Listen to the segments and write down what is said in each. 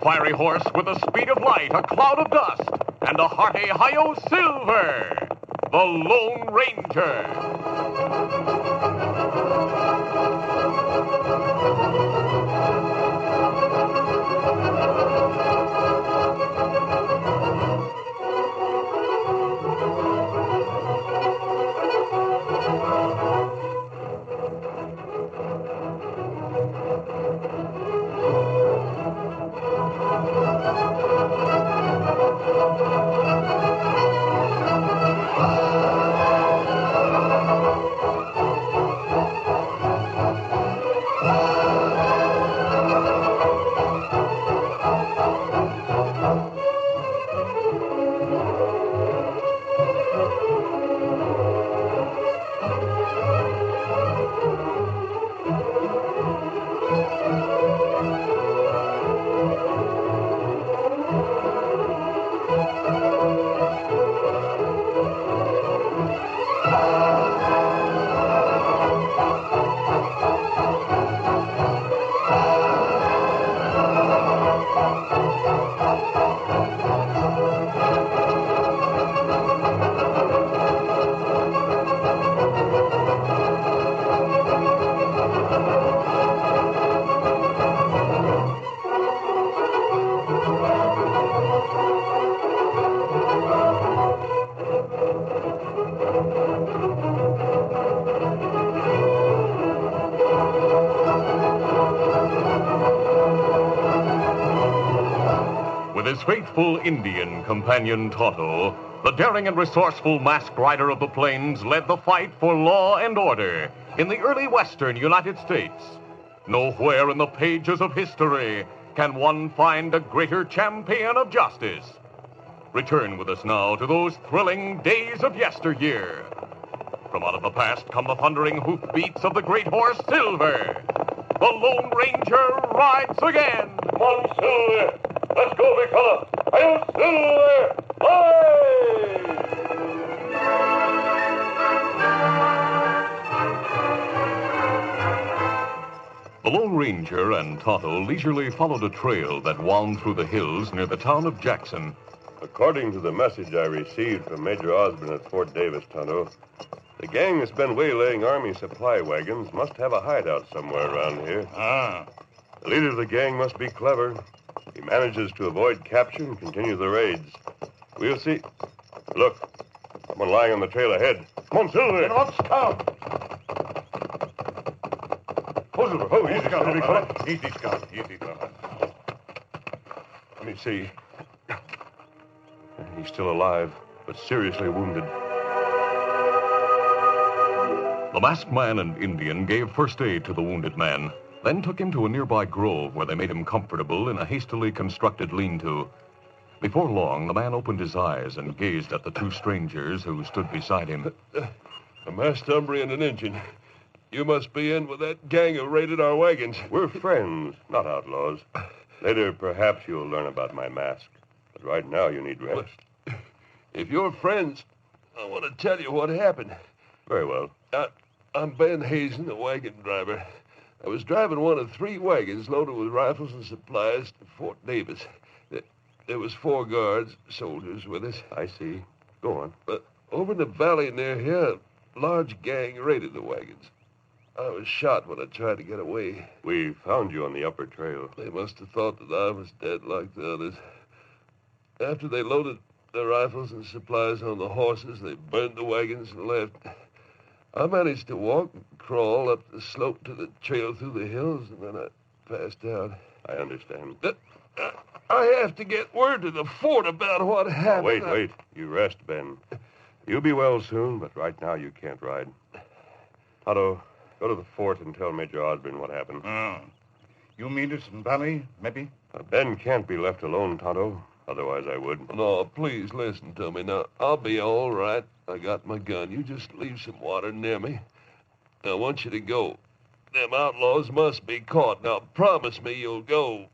fiery horse with the speed of light, a cloud of dust, and a hearty hi-yo silver, the Lone Ranger. With his faithful Indian companion Tonto, the daring and resourceful masked rider of the plains led the fight for law and order in the early western United States. Nowhere in the pages of history can one find a greater champion of justice. Return with us now to those thrilling days of yesteryear. From out of the past come the thundering hoofbeats of the great horse Silver. The Lone Ranger rides again. Come on, Silver. Let's go, big fella. Hi-yo, Silver! Hi! The Lone Ranger and Tonto leisurely followed a trail that wound through the hills near the town of Jackson. According to the message I received from Major Osborne at Fort Davis, Tonto, the gang that's been waylaying Army supply wagons must have a hideout somewhere around here. The leader of the gang must be clever. He manages to avoid capture and continue the raids. We'll see. Look, someone lying on the trail ahead. Come on, Silver. Get off, Scout. Oh, Silver. Oh, easy, Scout. Big fella. Easy, Scout. Easy, fella. Let me see. He's still alive, but seriously wounded. The masked man and Indian gave first aid to the wounded man, then took him to a nearby grove where they made him comfortable in a hastily constructed lean-to. Before long, the man opened his eyes and gazed at the two strangers who stood beside him. A masked hombre and an Injun. You must be in with that gang who raided our wagons. We're friends, not outlaws. Later, perhaps you'll learn about my mask. But right now, you need rest. If you're friends, I want to tell you what happened. Very well. I'm Ben Hazen, a wagon driver. I was driving one of 3 wagons loaded with rifles and supplies to Fort Davis. There was 4 guards, soldiers with us. I see. Go on. But over in the valley near here, a large gang raided the wagons. I was shot when I tried to get away. We found you on the upper trail. They must have thought that I was dead like the others. After they loaded their rifles and supplies on the horses, they burned the wagons and left. I managed to walk and crawl up the slope to the trail through the hills, and then I passed out. I understand. I have to get word to the fort about what happened. Wait. You rest, Ben. You'll be well soon, but right now you can't ride. Tonto, go to the fort and tell Major Osborne what happened. You mean it's in valley, maybe? Ben can't be left alone, Tonto. Otherwise, I would. No, please listen to me. Now, I'll be all right. I got my gun. You just leave some water near me. I want you to go. Them outlaws must be caught. Now, promise me you'll go.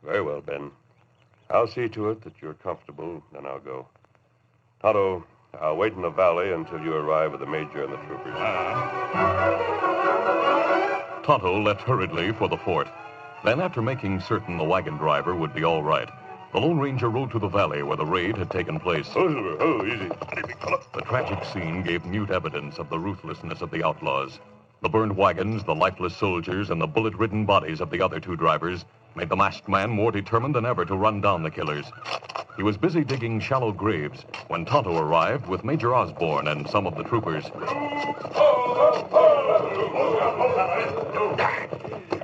Very well, Ben. I'll see to it that you're comfortable, then I'll go. Tonto, I'll wait in the valley until you arrive with the major and the troopers. Tonto left hurriedly for the fort. Then, after making certain the wagon driver would be all right, the Lone Ranger rode to the valley where the raid had taken place. Oh, easy. The tragic scene gave mute evidence of the ruthlessness of the outlaws. The burned wagons, the lifeless soldiers, and the bullet-ridden bodies of the other two drivers made the masked man more determined than ever to run down the killers. He was busy digging shallow graves when Tonto arrived with Major Osborne and some of the troopers.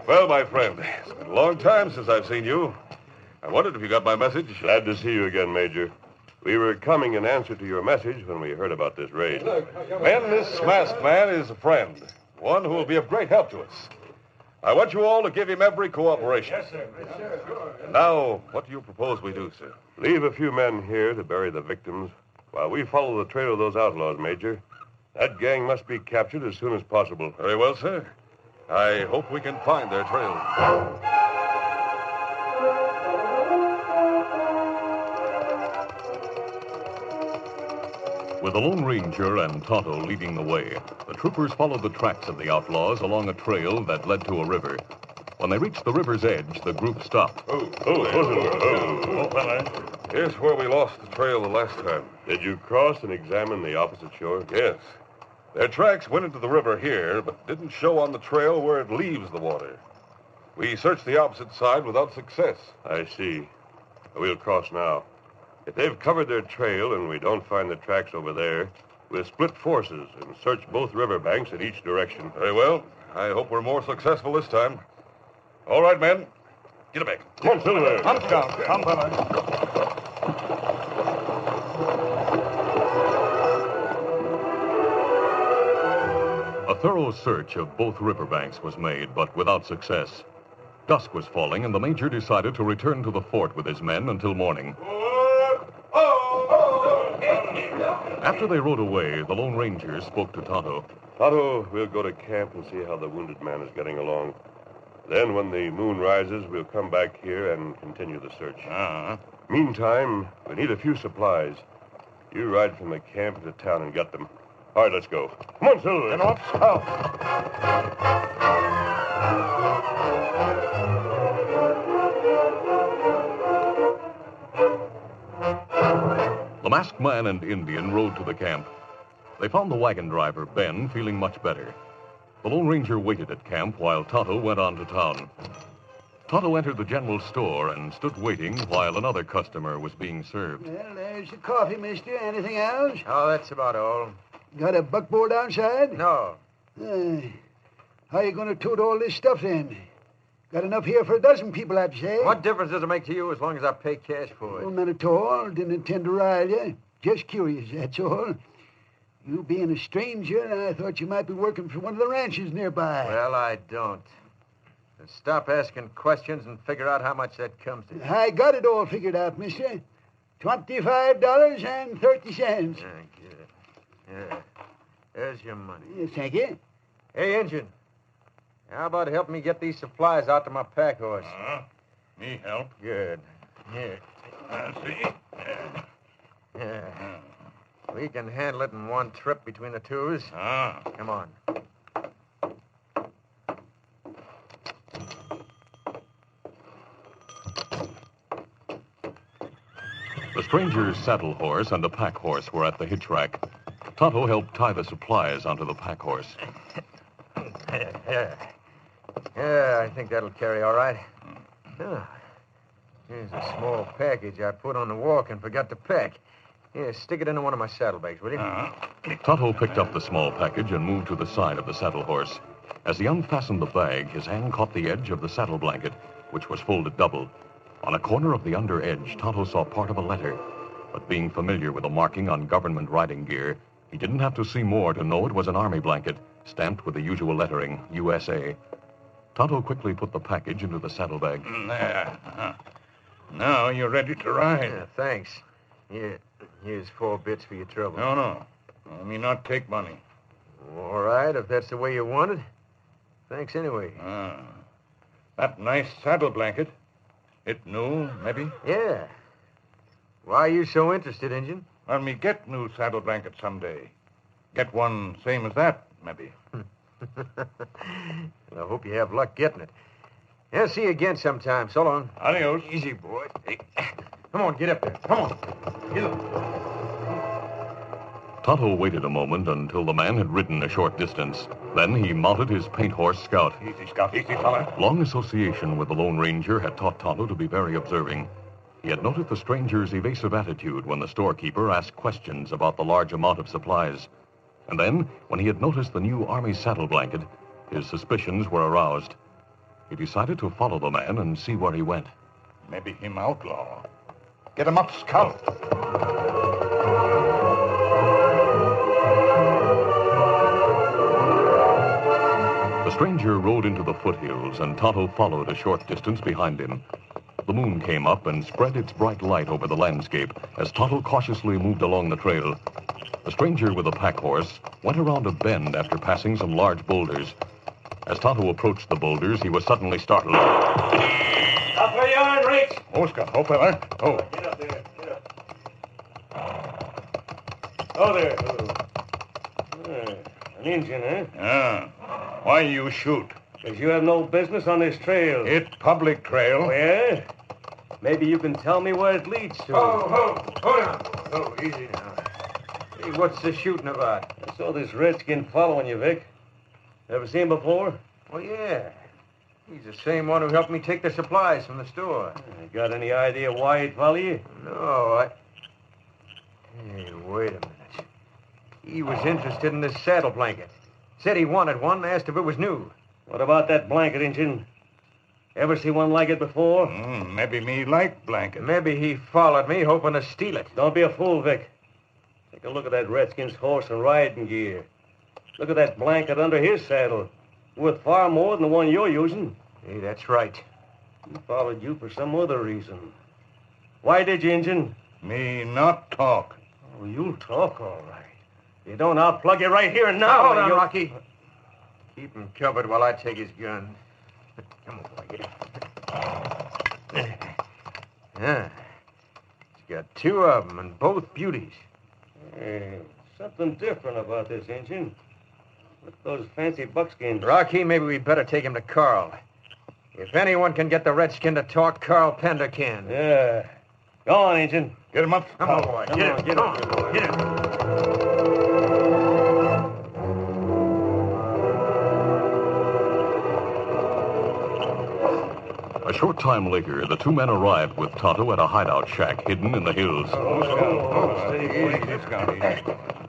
Well, my friend, it's been a long time since I've seen you. I wondered if you got my message. Glad to see you again, Major. We were coming in answer to your message when we heard about this raid. Ben, this masked man is a friend, one who will be of great help to us. I want you all to give him every cooperation. Yes, sir. Yes, sir. And now, what do you propose we do, sir? Leave a few men here to bury the victims while we follow the trail of those outlaws, Major. That gang must be captured as soon as possible. Very well, sir. I hope we can find their trail. With the Lone Ranger and Tonto leading the way, the troopers followed the tracks of the outlaws along a trail that led to a river. When they reached the river's edge, the group stopped. Here's where we lost the trail the last time. Did you cross and examine the opposite shore? Yes. Their tracks went into the river here, but didn't show on the trail where it leaves the water. We searched the opposite side without success. I see. We'll cross now. If they've covered their trail and we don't find the tracks over there, we'll split forces and search both riverbanks in each direction. Very well. I hope we're more successful this time. All right, men. Get back. Come on, Silver. Come, Scout. Come, fella. A thorough search of both riverbanks was made, but without success. Dusk was falling, and the major decided to return to the fort with his men until morning. After they rode away, the Lone Ranger spoke to Tonto. Tonto, we'll go to camp and see how the wounded man is getting along. Then, when the moon rises, we'll come back here and continue the search. Meantime, we need a few supplies. You ride from the camp into town and get them. All right, let's go. Come on, Silver. And off, Scout. The masked man and Indian rode to the camp. They found the wagon driver, Ben, feeling much better. The Lone Ranger waited at camp while Tonto went on to town. Tonto entered the general store and stood waiting while another customer was being served. Well, there's the coffee, mister. Anything else? Oh, that's about all. Got a buckboard outside? No. How you going to tote all this stuff then? Got enough here for a dozen people, I'd say. What difference does it make to you as long as I pay cash for it? Oh, none at all. Didn't intend to rile you. Just curious, that's all. You being a stranger, I thought you might be working for one of the ranches nearby. Well, I don't. Then stop asking questions and figure out how much that comes to. I got it all figured out, mister. $25.30. Good. Yeah. There's your money. Thank you. Hey, Injun. How about helping me get these supplies out to my pack horse? Me help. Good. Here. See? Yeah. We can handle it in one trip between the twos. Come on. The stranger's saddle horse and a pack horse were at the hitch rack. Tonto helped tie the supplies onto the pack horse. Yeah, I think that'll carry all right. Here's a small package I put on the walk and forgot to pack. Here, stick it into one of my saddlebags, will you? Tonto picked up the small package and moved to the side of the saddle horse. As he unfastened the bag, his hand caught the edge of the saddle blanket, which was folded double. On a corner of the under edge, Tonto saw part of a letter. But being familiar with the marking on government riding gear, he didn't have to see more to know it was an army blanket, stamped with the usual lettering, USA. Tonto quickly put the package into the saddlebag. There. Now you're ready to ride. Yeah, thanks. Here's 4 bits for your trouble. No. Let me not take money. All right, if that's the way you want it. Thanks anyway. That nice saddle blanket. It new, maybe? Yeah. Why are you so interested, Injun? Let me get new saddle blanket someday. Get one same as that, maybe. I hope you have luck getting it. Yeah, see you again sometime. So long. Adios. Easy, boy. Hey, come on, get up there. Come on. Get up. Tonto waited a moment until the man had ridden a short distance. Then he mounted his paint horse Scout. Easy, Scout. Easy, fella. Long association with the Lone Ranger had taught Tonto to be very observing. He had noted the stranger's evasive attitude when the storekeeper asked questions about the large amount of supplies. And then, when he had noticed the new Army saddle blanket, his suspicions were aroused. He decided to follow the man and see where he went. Maybe him outlaw. Get him up, Scout. The stranger rode into the foothills, and Tonto followed a short distance behind him. The moon came up and spread its bright light over the landscape as Tonto cautiously moved along the trail. The stranger with the pack horse went around a bend after passing some large boulders. As Tonto approached the boulders, he was suddenly startled. Up where you are, Rich. Oh, Scout. Oh, fella. Oh. Get up there. Get up. Oh, there. An Indian, eh? Ah. Why you shoot? Because you have no business on this trail. It public trail. Oh, yeah? Maybe you can tell me where it leads to. Hold on. Oh, easy now. Hey, what's the shooting about? I saw this redskin following you, Vic. Ever seen him before? Oh, yeah. He's the same one who helped me take the supplies from the store. Got any idea why he'd follow you? No, Hey, wait a minute. He was interested in this saddle blanket. Said he wanted one, asked if it was new. What about that blanket, Injun? Ever see one like it before? Maybe me like blanket. Maybe he followed me, hoping to steal it. Don't be a fool, Vic. Take a look at that redskin's horse and riding gear. Look at that blanket under his saddle. Worth far more than the one you're using. Hey, that's right. He followed you for some other reason. Why did you, Injun? Me not talk. Oh, you'll talk all right. If you don't, I'll plug you right here and now. Hold on, Rocky. Keep him covered while I take his gun. Come on, boy, get up. Yeah. He's got two of them, and both beauties. Hey, something different about this, Injun. Look at those fancy buckskins. Rocky, maybe we'd better take him to Carl. If anyone can get the redskin to talk, Carl Pender can. Yeah. Go on, Injun. Get him up. Come on, boy. Get him. Get him. Get him. A short time later, the two men arrived with Tonto at a hideout shack hidden in the hills. Steady, boy.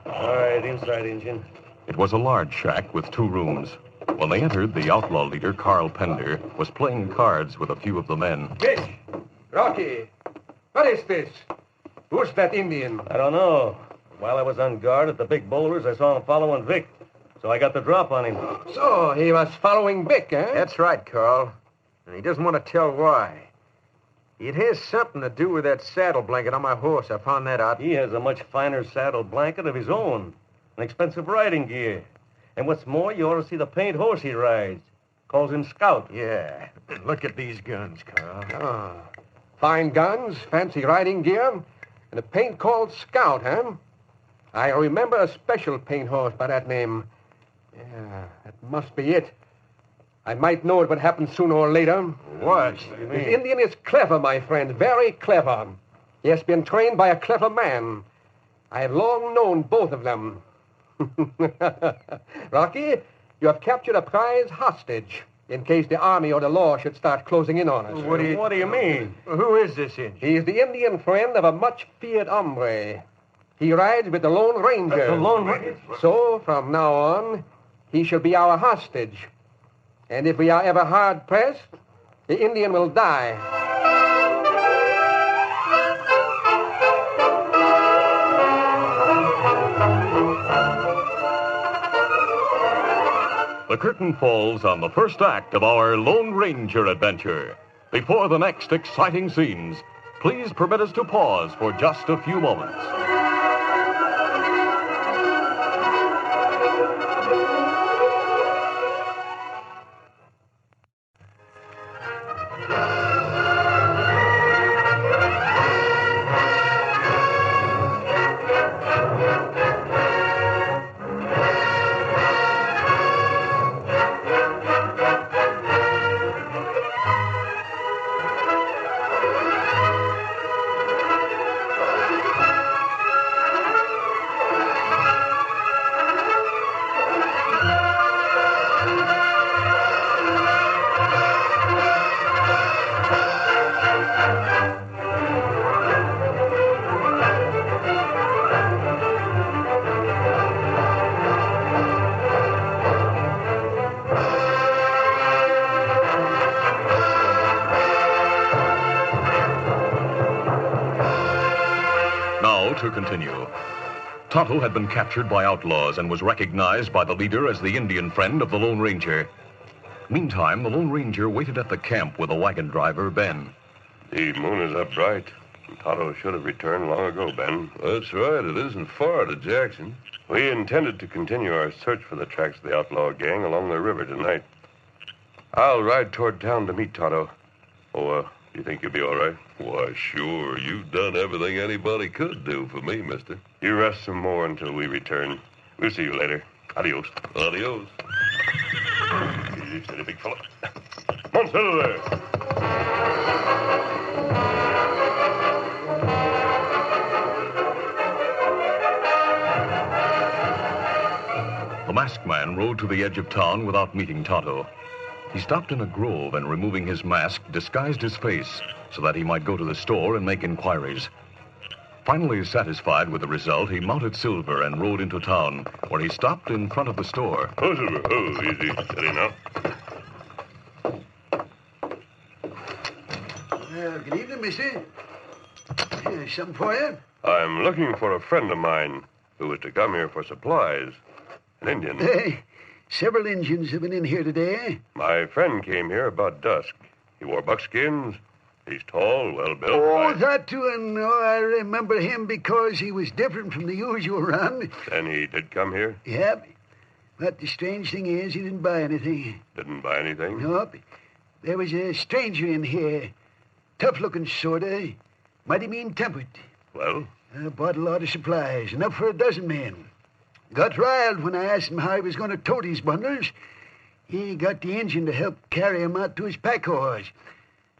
All right, inside, Injun. It was a large shack with 2 rooms. When they entered, the outlaw leader, Carl Pender, was playing cards with a few of the men. Vic! Rocky! What is this? Who's that Indian? I don't know. While I was on guard at the big boulders, I saw him following Vic. So I got the drop on him. So, he was following Vic, eh? That's right, Carl. And he doesn't want to tell why. It has something to do with that saddle blanket on my horse. I found that out. He has a much finer saddle blanket of his own. An expensive riding gear. And what's more, you ought to see the paint horse he rides. Calls him Scout. Yeah. Look at these guns, Carl. Ah. Fine guns, fancy riding gear, and a paint called Scout, huh? I remember a special paint horse by that name. Yeah, that must be it. I might know it would happen sooner or later. What? This Indian is clever, my friend, very clever. He has been trained by a clever man. I have long known both of them. Rocky, you have captured a prize hostage in case the army or the law should start closing in on us. What do you mean? Who is this Indian? He is the Indian friend of a much-feared hombre. He rides with the Lone Ranger. The Lone Ranger? So, from now on, he shall be our hostage. And if we are ever hard-pressed, the Indian will die. The curtain falls on the first act of our Lone Ranger adventure. Before the next exciting scenes, please permit us to pause for just a few moments. to continue. Tonto had been captured by outlaws and was recognized by the leader as the Indian friend of the Lone Ranger. Meantime, the Lone Ranger waited at the camp with the wagon driver, Ben. The moon is up bright. Tonto should have returned long ago, Ben. That's right. It isn't far to Jackson. We intended to continue our search for the tracks of the outlaw gang along the river tonight. I'll ride toward town to meet Tonto. Oh, you think you'll be all right? Why, sure. You've done everything anybody could do for me, mister. You rest some more until we return. We'll see you later. Adios. Adios. Easy, steady, big fella. Come on, settle there. The masked man rode to the edge of town without meeting Tonto. He stopped in a grove and, removing his mask, disguised his face so that he might go to the store and make inquiries. Finally satisfied with the result, he mounted Silver and rode into town, where he stopped in front of the store. Oh, Silver. Oh, easy. Steady now. Good evening, mister. Something for you? I'm looking for a friend of mine who is to come here for supplies. An Indian. Several Indians have been in here today. My friend came here about dusk. He wore buckskins. He's tall, well-built. Oh, that too, and I remember him because he was different from the usual run. Then he did come here? Yep. But the strange thing is, he didn't buy anything. Didn't buy anything? Nope. There was a stranger in here. Tough-looking sorta. Mighty mean-tempered. Well? Bought a lot of supplies, enough for a dozen men. Got riled when I asked him how he was going to tote his bundles. He got the engine to help carry him out to his pack horse.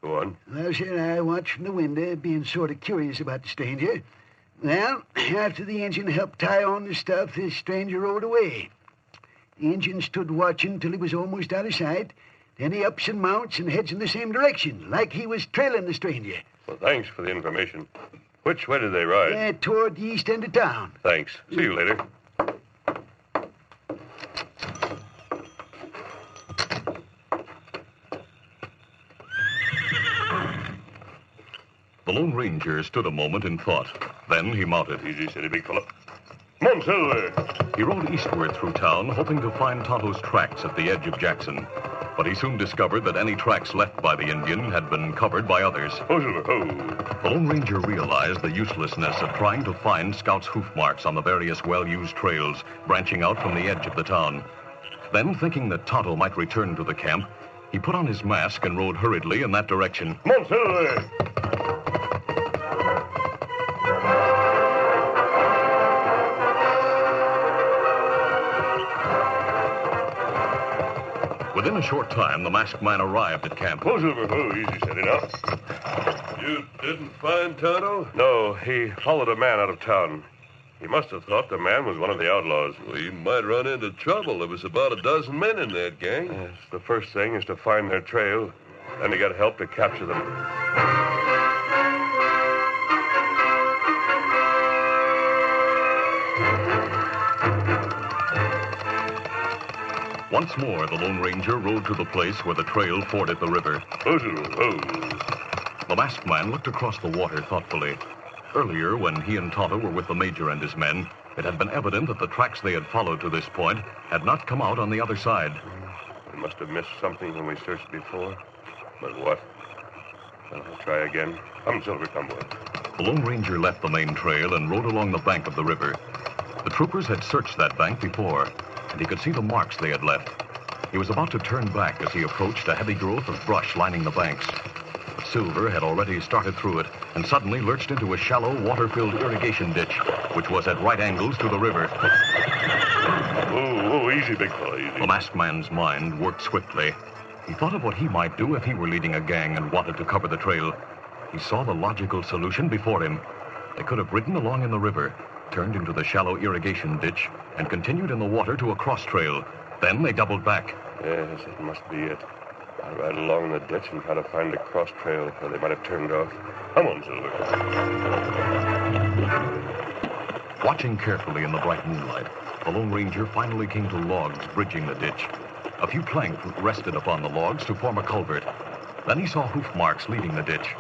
Go on. Well, sir, I watched from the window, being sort of curious about the stranger. Well, after the engine helped tie on the stuff, the stranger rode away. The engine stood watching till he was almost out of sight. Then he ups and mounts and heads in the same direction, like he was trailing the stranger. Well, thanks for the information. Which way did they ride? Toward the east end of town. Thanks. See you later. The Lone Ranger stood a moment in thought. Then he mounted. Easy, steady, big fella. Come on, Silver. He rode eastward through town, hoping to find Tonto's tracks at the edge of Jackson. But he soon discovered that any tracks left by the Indian had been covered by others. Oh, Silver, oh. The Lone Ranger realized the uselessness of trying to find Scout's hoof marks on the various well-used trails branching out from the edge of the town. Then, thinking that Tonto might return to the camp, he put on his mask and rode hurriedly in that direction. Come on, Silver. Within a short time, the masked man arrived at camp. Oh, Silver, oh, easy, steady now. You didn't find Tonto? No, he followed a man out of town. He must have thought the man was one of the outlaws. Well, you might run into trouble. There was about a dozen men in that gang. Yes, the first thing is to find their trail, then to get help to capture them. Once more, the Lone Ranger rode to the place where the trail forded the river. Oh, Silver, oh. The masked man looked across the water thoughtfully. Earlier, when he and Tonto were with the Major and his men, it had been evident that the tracks they had followed to this point had not come out on the other side. We must have missed something when we searched before. But what? Well, I'll try again. Come, Silver, come boy. The Lone Ranger left the main trail and rode along the bank of the river. The troopers had searched that bank before, and he could see the marks they had left. He was about to turn back as he approached a heavy growth of brush lining the banks. But Silver had already started through it and suddenly lurched into a shallow, water-filled irrigation ditch, which was at right angles to the river. Oh, easy, big fella, easy. The masked man's mind worked swiftly. He thought of what he might do if he were leading a gang and wanted to cover the trail. He saw the logical solution before him. They could have ridden along in the river, turned into the shallow irrigation ditch, and continued in the water to a cross trail. Then they doubled back. Yes, it must be it. I'll ride along the ditch and try to find a cross trail where they might have turned off. Come on, Silver. Watching carefully in the bright moonlight, the Lone Ranger finally came to logs bridging the ditch. A few planks rested upon the logs to form a culvert. Then he saw hoof marks leaving the ditch.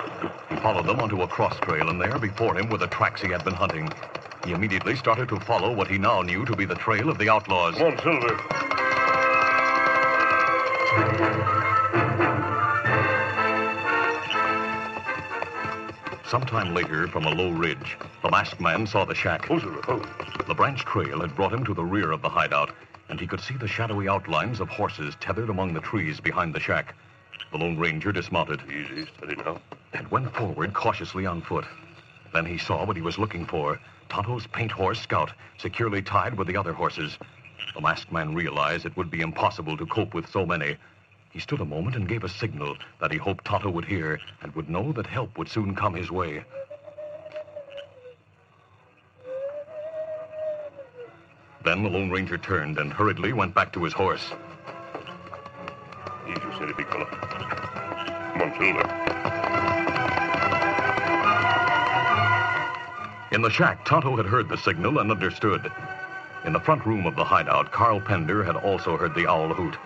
He followed them onto a cross trail, and there before him were the tracks he had been hunting. He immediately started to follow what he now knew to be the trail of the outlaws. Come on, Silver. Sometime later, from a low ridge, the masked man saw the shack. The branch trail had brought him to the rear of the hideout, and he could see the shadowy outlines of horses tethered among the trees behind the shack. The Lone Ranger dismounted. Easy, steady now. And went forward cautiously on foot. Then he saw what he was looking for, Tonto's paint horse Scout, securely tied with the other horses. The masked man realized it would be impossible to cope with so many. He stood a moment and gave a signal that he hoped Tonto would hear and would know that help would soon come his way. Then the Lone Ranger turned and hurriedly went back to his horse. Easy, steady, big fella. Come on, Silver. In the shack, Tonto had heard the signal and understood. In the front room of the hideout, Carl Pender had also heard the owl hoot.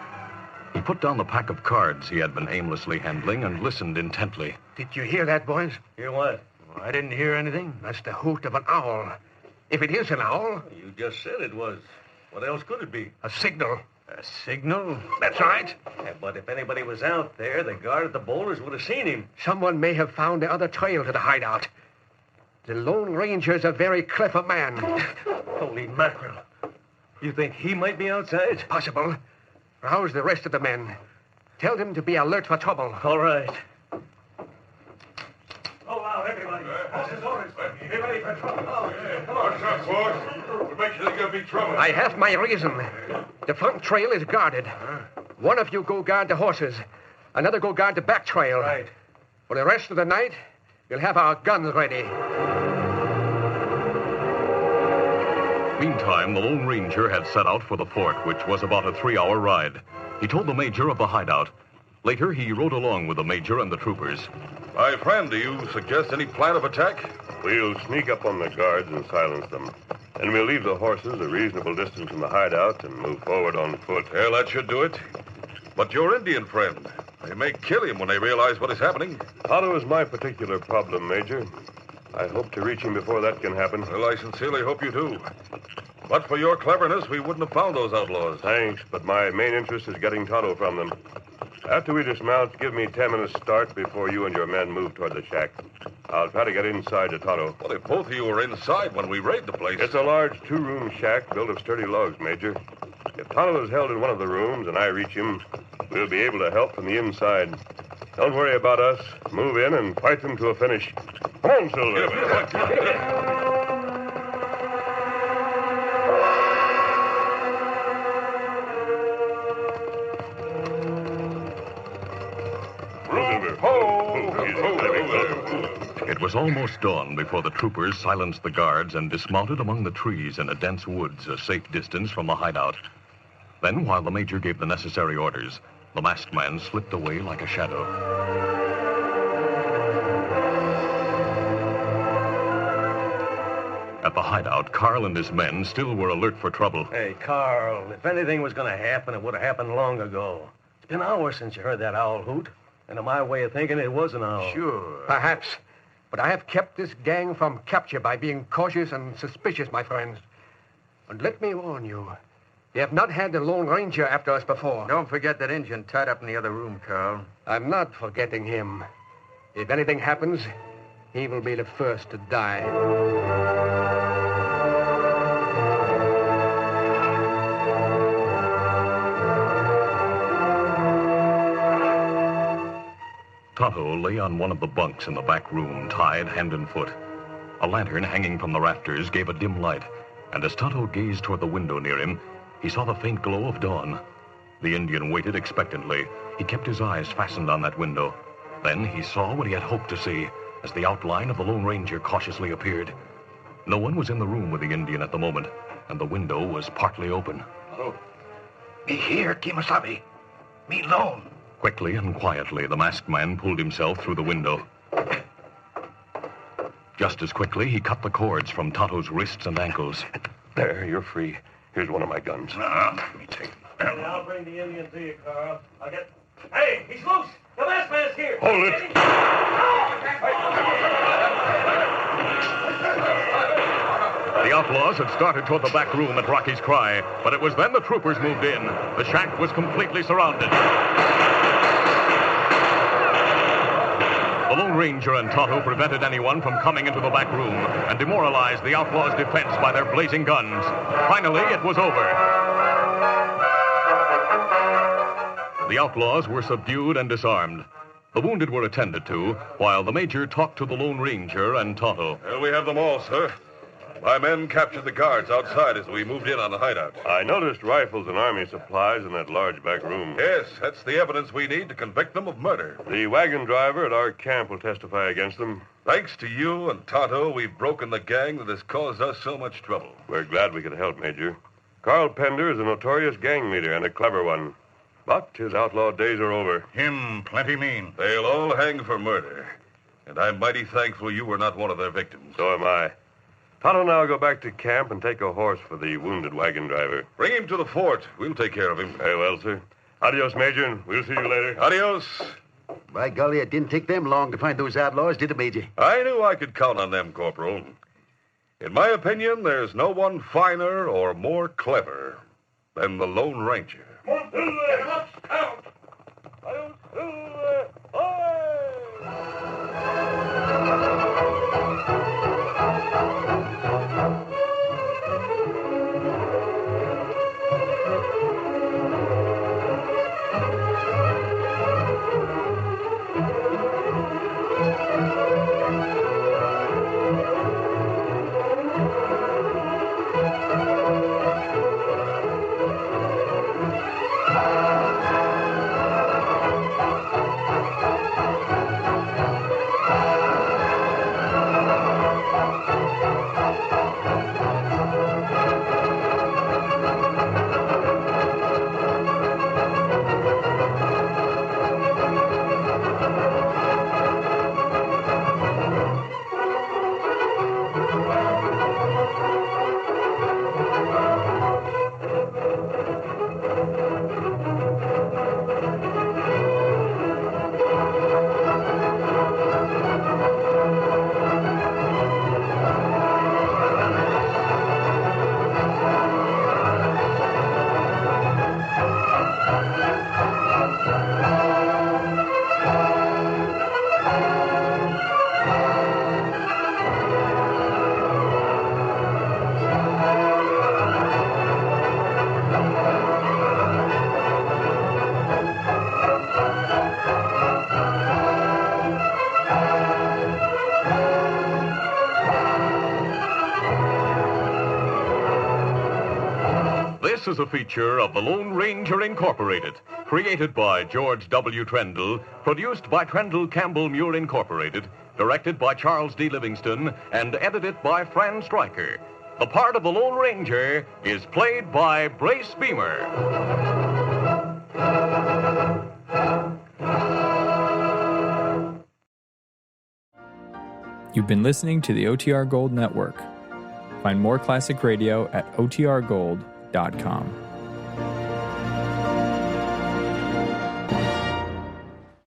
He put down the pack of cards he had been aimlessly handling and listened intently. Did you hear that, boys? Hear what? I didn't hear anything. That's the hoot of an owl. If it is an owl, You just said it was. What else could it be? a signal. A signal? That's right. Yeah, but if anybody was out there, the guard at the boulders would have seen him. Someone may have found the other trail to the hideout. The Lone Ranger's a very clever man. Holy mackerel. You think he might be outside? Possible. Rouse the rest of the men. Tell them to be alert for trouble. All right. Oh, wow, everybody. Horses, orders. Be ready for trouble. Oh, come on. What's up, boys? We'll make sure there's going to be trouble. I have my reason. The front trail is guarded. One of you go guard the horses. Another go guard the back trail. Right. For the rest of the night, we'll have our guns ready. Meantime, the Lone Ranger had set out for the fort, which was about a 3-hour ride. He told the major of the hideout. Later, he rode along with the major and the troopers. My friend, do you suggest any plan of attack? We'll sneak up on the guards and silence them. Then we'll leave the horses a reasonable distance from the hideout and move forward on foot. Well, that should do it. But your Indian friend, they may kill him when they realize what is happening. Tonto is my particular problem, Major. I hope to reach him before that can happen. Well, I sincerely hope you do. But for your cleverness, we wouldn't have found those outlaws. Thanks, but my main interest is getting Tonto from them. After we dismount, give me 10 minutes start before you and your men move toward the shack. I'll try to get inside to Tonto. Well, if both of you were inside when we raid the place... It's a large 2-room shack built of sturdy logs, Major. If Tonto is held in one of the rooms and I reach him, we'll be able to help from the inside. Don't worry about us. Move in and fight them to a finish. Come on, Silver. It was almost dawn before the troopers silenced the guards and dismounted among the trees in a dense woods a safe distance from the hideout. Then, while the major gave the necessary orders, the masked man slipped away like a shadow. At the hideout, Carl and his men still were alert for trouble. Hey, Carl, if anything was going to happen, it would have happened long ago. It's been hours since you heard that owl hoot. And in my way of thinking, it was an owl. Sure. Perhaps. But I have kept this gang from capture by being cautious and suspicious, my friends. And let me warn you, they have not had the Lone Ranger after us before. Don't forget that Injun tied up in the other room, Carl. I'm not forgetting him. If anything happens, he will be the first to die. Tonto lay on one of the bunks in the back room, tied hand and foot. A lantern hanging from the rafters gave a dim light, and as Tonto gazed toward the window near him, he saw the faint glow of dawn. The Indian waited expectantly. He kept his eyes fastened on that window. Then he saw what he had hoped to see, as the outline of the Lone Ranger cautiously appeared. No one was in the room with the Indian at the moment, and the window was partly open. Me here, Kimasabi. Me alone. Quickly and quietly, the masked man pulled himself through the window. Just as quickly, he cut the cords from Tonto's wrists and ankles. There, you're free. Here's one of my guns. Let me take it. I'll bring the Indian to you, Carl. I'll get... Hey, he's loose! The masked man's here! Hold it. The outlaws had started toward the back room at Rocky's cry, but it was then the troopers moved in. The shack was completely surrounded. The Lone Ranger and Tonto prevented anyone from coming into the back room and demoralized the outlaws' defense by their blazing guns. Finally, it was over. The outlaws were subdued and disarmed. The wounded were attended to, while the Major talked to the Lone Ranger and Tonto. Well, we have them all, sir. My men captured the guards outside as we moved in on the hideout. I noticed rifles and army supplies in that large back room. Yes, that's the evidence we need to convict them of murder. The wagon driver at our camp will testify against them. Thanks to you and Tonto, we've broken the gang that has caused us so much trouble. We're glad we could help, Major. Carl Pender is a notorious gang leader and a clever one. But his outlaw days are over. Him plenty mean. They'll all hang for murder. And I'm mighty thankful you were not one of their victims. So am I. Tonto and I'll go back to camp and take a horse for the wounded wagon driver. Bring him to the fort. We'll take care of him. Very well, sir. Adios, Major, and we'll see you later. Adios. By golly, it didn't take them long to find those outlaws, did it, Major? I knew I could count on them, Corporal. In my opinion, there's no one finer or more clever than the Lone Ranger. This is a feature of the Lone Ranger Incorporated, created by George W. Trendle, produced by Trendle Campbell Muir Incorporated, directed by Charles D. Livingston, and edited by Fran Stryker. The part of the Lone Ranger is played by Brace Beamer. You've been listening to the OTR Gold Network. Find more classic radio at otrgold.com.